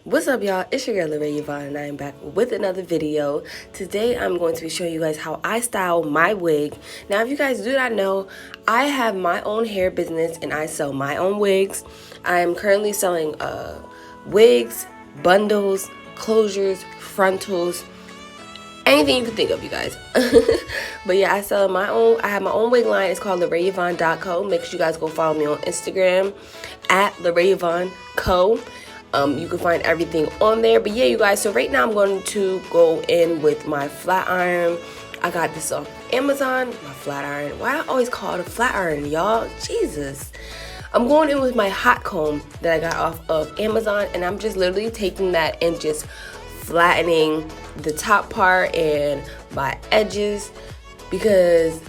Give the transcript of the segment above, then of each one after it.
What's up, y'all? It's your girl leraiyvonne and I am back with another video. Today I'm going to be showing you guys how I style my wig. Now, if you guys do not know, I have my own hair business and I sell my own wigs. I am currently selling wigs, bundles, closures, frontals, anything you can think of, you guys. But yeah, I sell my own. I have my own wig line. It's called leraiyvonne.co. Make sure you guys go follow me on Instagram at leraiyvonne.co. You can find everything on there. But yeah, you guys, so right now I'm going to go in with my flat iron. I got this off Amazon. My flat iron. Why do I always call it a flat iron, y'all? Jesus. I'm going in with my hot comb that I got off of Amazon, and I'm just literally taking that and just flattening the top part and my edges, because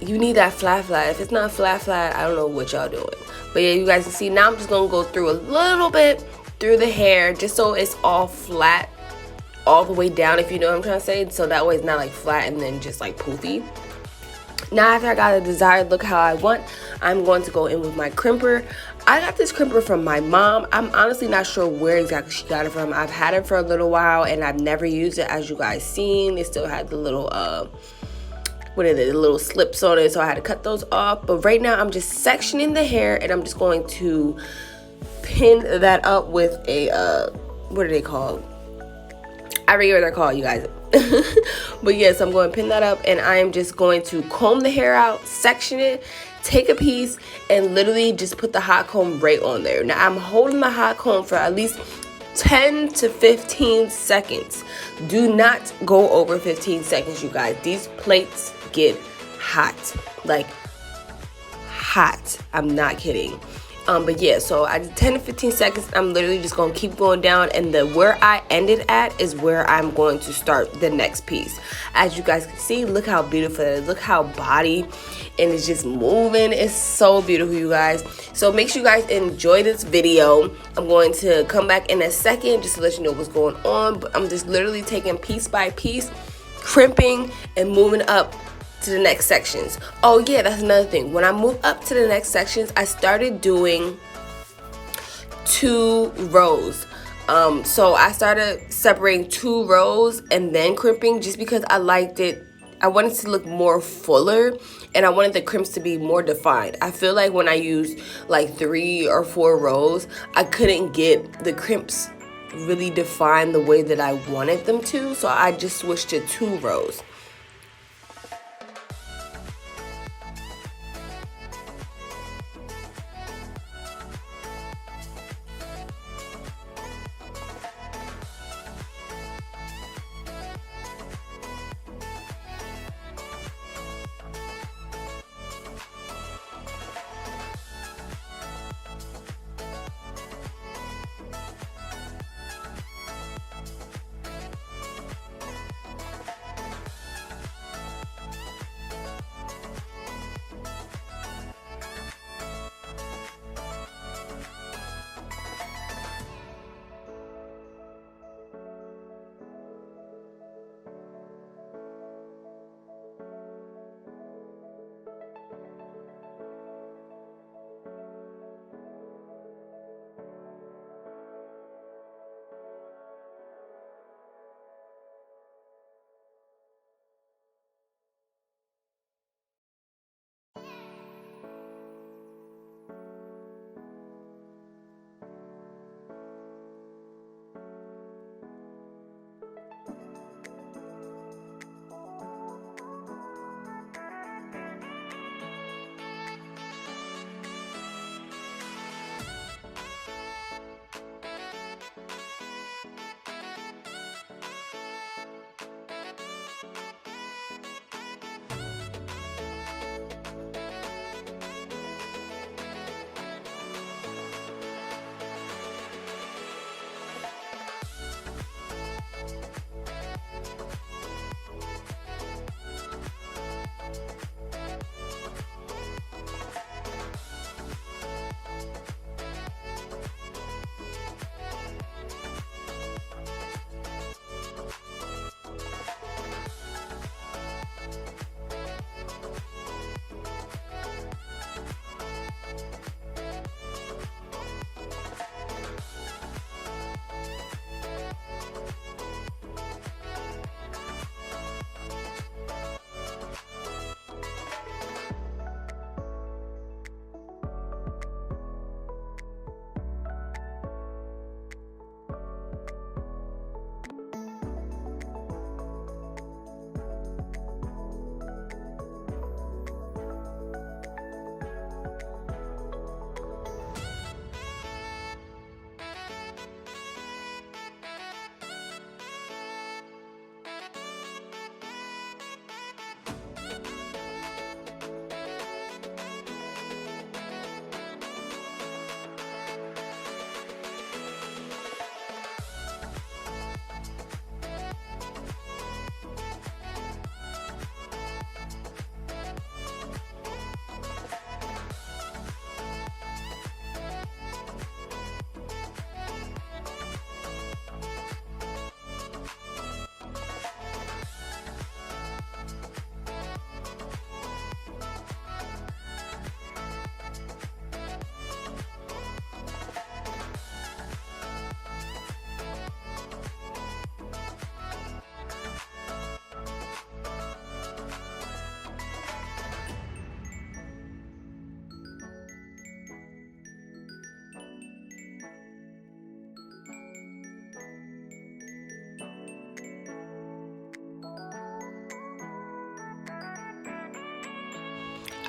you need that flat. If it's not flat, I don't know what y'all doing. But yeah, you guys can see now I'm just gonna go through a little bit through the hair just so it's all flat all the way down, if you know what I'm trying to say, so that way it's not like flat and then just like poofy. Now after I got a desired look how I want, I'm going to go in with my crimper. I got this crimper from my mom. I'm honestly not sure where exactly she got it from. I've had it for a little while and I've never used it, as you guys seen. It still had the little the little slips on it, so I had to cut those off. But right now I'm just sectioning the hair and I'm just going to pin that up with a what are they called? I forget what they're called, you guys. But yes, I'm going to pin that up and I am just going to comb the hair out, section it, take a piece, and literally just put the hot comb right on there. Now I'm holding the hot comb for at least 10 to 15 seconds. Do not go over 15 seconds, you guys. These plates get hot, like hot. I'm not kidding. But yeah, so I did 10 to 15 seconds. I'm literally just gonna keep going down, and where I ended at is where I'm going to start the next piece. As you guys can see, look how beautiful it is. Look how body and it's just moving. It's so beautiful, you guys. So make sure you guys enjoy this video. I'm going to come back in a second just to let you know what's going on, but I'm just literally taking piece by piece, crimping and moving up to the next sections. Oh yeah, that's another thing. When I move up to the next sections, I started doing 2 rows. So I started separating 2 rows and then crimping, just because I liked it. I wanted to look more fuller and I wanted the crimps to be more defined. I feel like when I used like 3 or 4 rows, I couldn't get the crimps really defined the way that I wanted them to, so I just switched to 2 rows.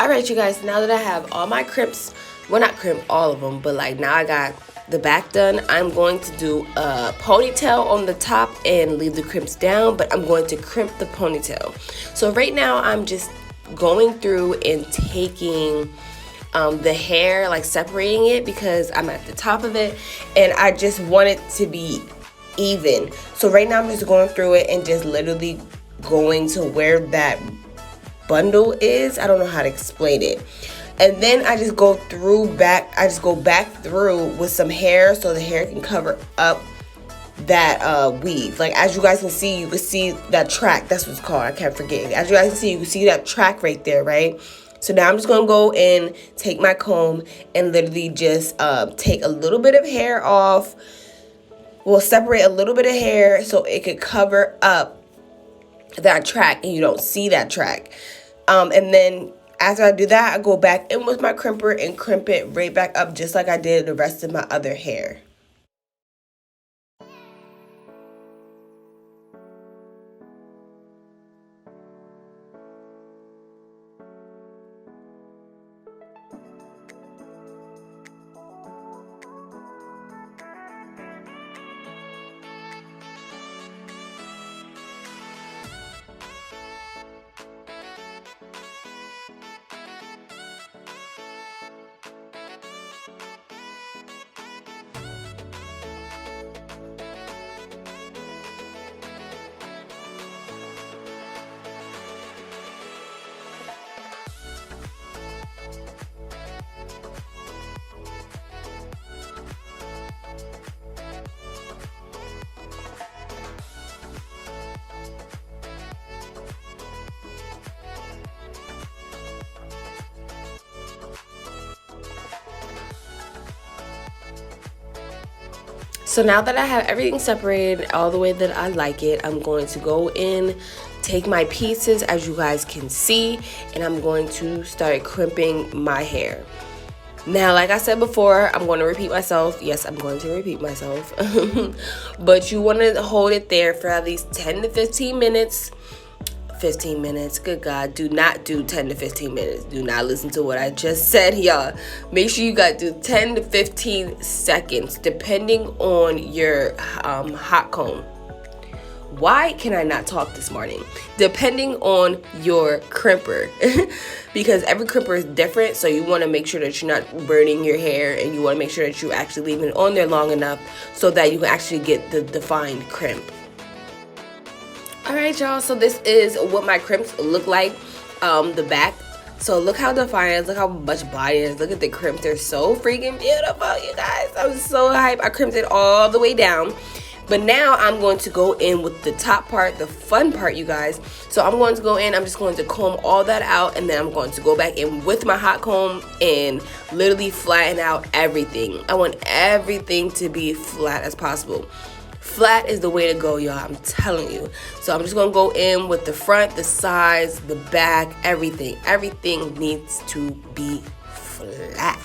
Alright, you guys, now that I have all my crimps, well, not crimp all of them, but like now I got the back done, I'm going to do a ponytail on the top and leave the crimps down, but I'm going to crimp the ponytail. So right now I'm just going through and taking the hair, like separating it because I'm at the top of it and I just want it to be even. So right now I'm just going through it and just literally going to where that bundle is. I don't know how to explain it. And then I just go back through with some hair so the hair can cover up that weave. Like as you guys can see, you can see that track. That's what it's called. I can't forget. As you guys can see, you can see that track right there, right? So now I'm just gonna go in, take my comb, and literally just take a little bit of hair off. We'll separate a little bit of hair so it could cover up that track and you don't see that track. And then after I do that, I go back in with my crimper and crimp it right back up just like I did the rest of my other hair. So now that I have everything separated all the way that I like it, I'm going to go in, take my pieces as you guys can see, and I'm going to start crimping my hair. Now, like I said before, I'm going to repeat myself. Yes, I'm going to repeat myself. But you want to hold it there for at least 10 to 15 minutes. 15 minutes, good God, do not do 10 to 15 minutes. Do not listen to what I just said, y'all. Make sure you got to do 10 to 15 seconds depending on your hot comb. Why can I not talk this morning? Depending on your crimper. Because every crimper is different, so you want to make sure that you're not burning your hair, and you want to make sure that you actually leave it on there long enough so that you can actually get the defined crimp. Alright, y'all, so this is what my crimps look like, the back. So look how defined, look how much body is, look at the crimps, they're so freaking beautiful, you guys. I'm so hyped. I crimped it all the way down. But now I'm going to go in with the top part, the fun part, you guys. So I'm going to go in, I'm just going to comb all that out, and then I'm going to go back in with my hot comb and literally flatten out everything. I want everything to be flat as possible. Flat is the way to go, y'all, I'm telling you. So I'm just gonna go in with the front, the sides, the back, everything. Everything needs to be flat.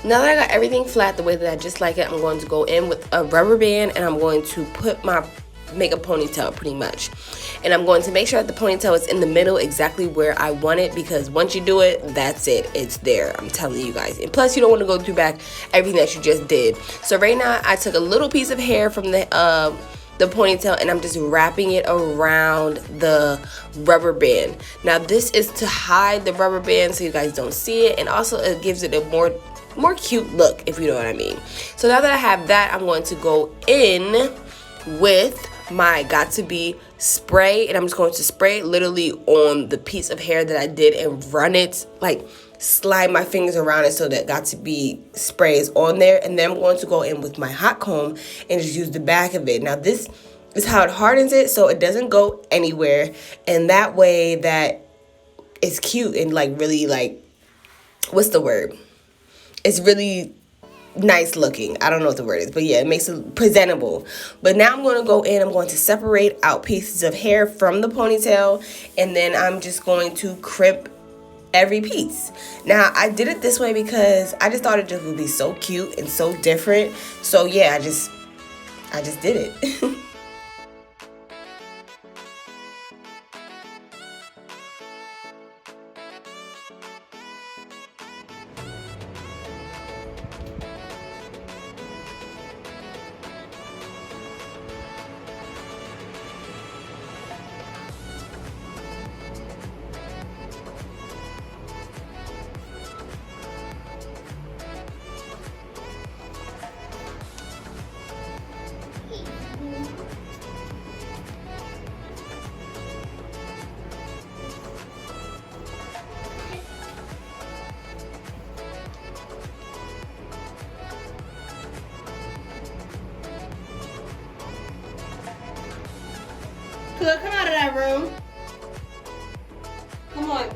Now that I got everything flat the way that I just like it, I'm going to go in with a rubber band and I'm going to make a ponytail pretty much. And I'm going to make sure that the ponytail is in the middle exactly where I want it, because once you do it, that's it. It's there. I'm telling you guys. And plus, you don't want to go through back everything that you just did. So right now, I took a little piece of hair from the ponytail and I'm just wrapping it around the rubber band. Now, this is to hide the rubber band so you guys don't see it, and also it gives it a more cute look, if you know what I mean. So now that I have that, I'm going to go in with my Got To Be spray, and I'm just going to spray it literally on the piece of hair that I did and run it, like slide my fingers around it so that Got To Be spray is on there. And then I'm going to go in with my hot comb and just use the back of it. Now this is how it hardens it so it doesn't go anywhere, and that way that it's cute and like really, like, what's the word? It's really nice looking. I don't know what the word is, but yeah, it makes it presentable. But now I'm going to go in, I'm going to separate out pieces of hair from the ponytail, and then I'm just going to crimp every piece. Now I did it this way because I just thought it just would be so cute and so different. So yeah, I just did it. Cook, come out of that room. Come on.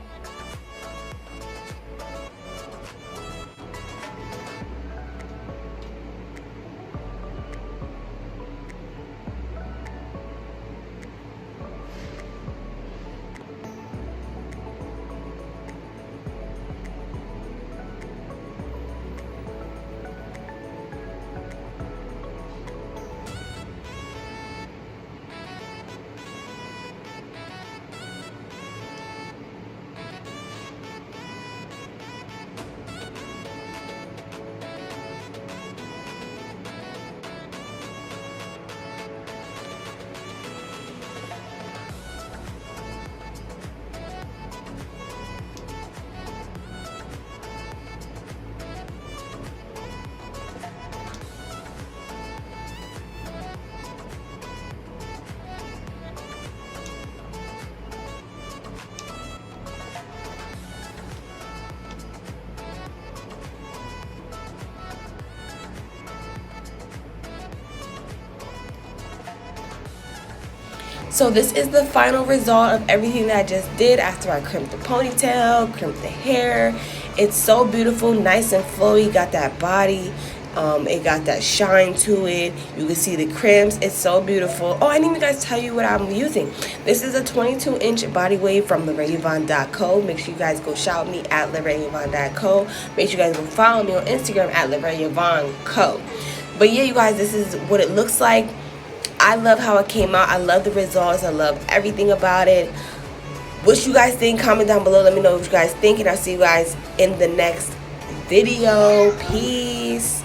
So this is the final result of everything that I just did after I crimped the ponytail, crimped the hair. It's so beautiful, nice and flowy, got that body. It got that shine to it. You can see the crimps. It's so beautiful. Oh, I didn't even guys tell you what I'm using. This is a 22-inch body wave from leraiyvonne.co. Make sure you guys go shout me at leraiyvonne.co. Make sure you guys go follow me on Instagram at leraiyvonne.co. But yeah, you guys, this is what it looks like. I love how it came out. I love the results. I love everything about it. What you guys think? Comment down below. Let me know what you guys think, and I'll see you guys in the next video. Peace.